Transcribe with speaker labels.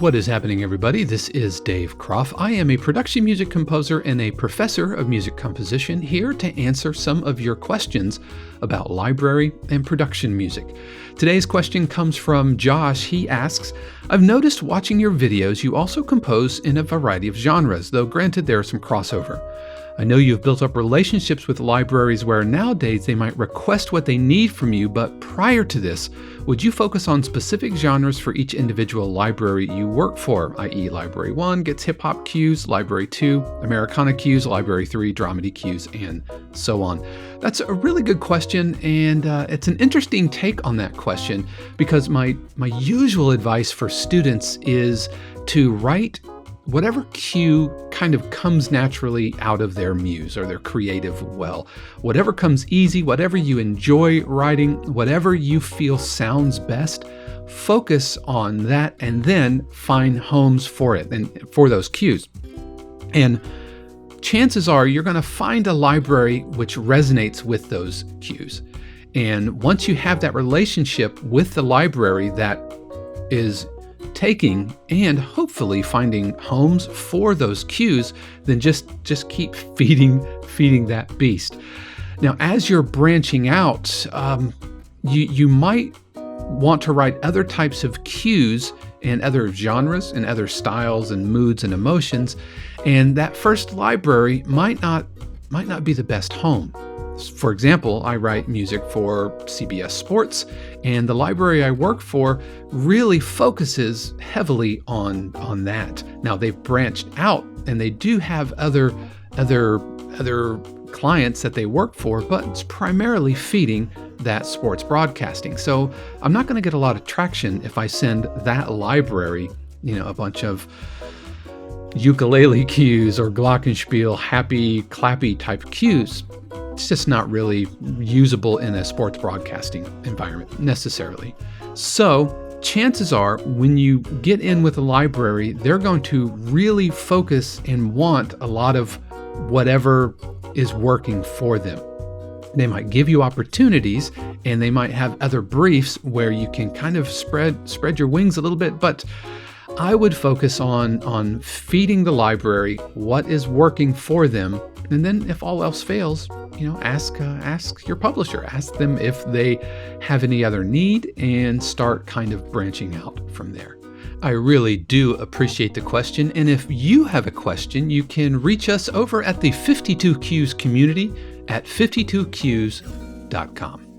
Speaker 1: What is happening, everybody? This is Dave Croft. I am a production music composer and a professor of music composition, here to answer some of your questions about library and production music. Today's question comes from Josh. He asks, I've noticed watching your videos you also compose in a variety of genres, though granted there are some crossover. I know you've built up relationships with libraries where nowadays they might request what they need from you, but prior to this, would you focus on specific genres for each individual library you work for, i.e. Library 1 gets hip-hop cues, Library 2, Americana cues, Library 3, dramedy cues, and so on? That's a really good question, and it's an interesting take on that question, because my usual advice for students is to write whatever cue kind of comes naturally out of their muse or their creative well. Whatever comes easy, whatever you enjoy writing, whatever you feel sounds best, focus on that and then find homes for it and for those cues. And chances are you're going to find a library which resonates with those cues. And once you have that relationship with the library that is taking and hopefully finding homes for those cues, then just keep feeding that beast. Now, as you're branching out, you might want to write other types of cues and other genres and other styles and moods and emotions, and that first library might not be the best home. For example, I write music for CBS Sports, and the library I work for really focuses heavily on that. Now, they've branched out, and they do have other clients that they work for, but it's primarily feeding that sports broadcasting. So I'm not going to get a lot of traction if I send that library, a bunch of ukulele cues or glockenspiel, happy, clappy type cues. It's just not really usable in a sports broadcasting environment necessarily. So chances are when you get in with a library, they're going to really focus and want a lot of whatever is working for them. They might give you opportunities and they might have other briefs where you can kind of spread your wings a little bit, but I would focus on feeding the library what is working for them. And then if all else fails, ask your publisher, ask them if they have any other need and start kind of branching out from there. I really do appreciate the question. And if you have a question, you can reach us over at the 52 Cues community at 52cues.com.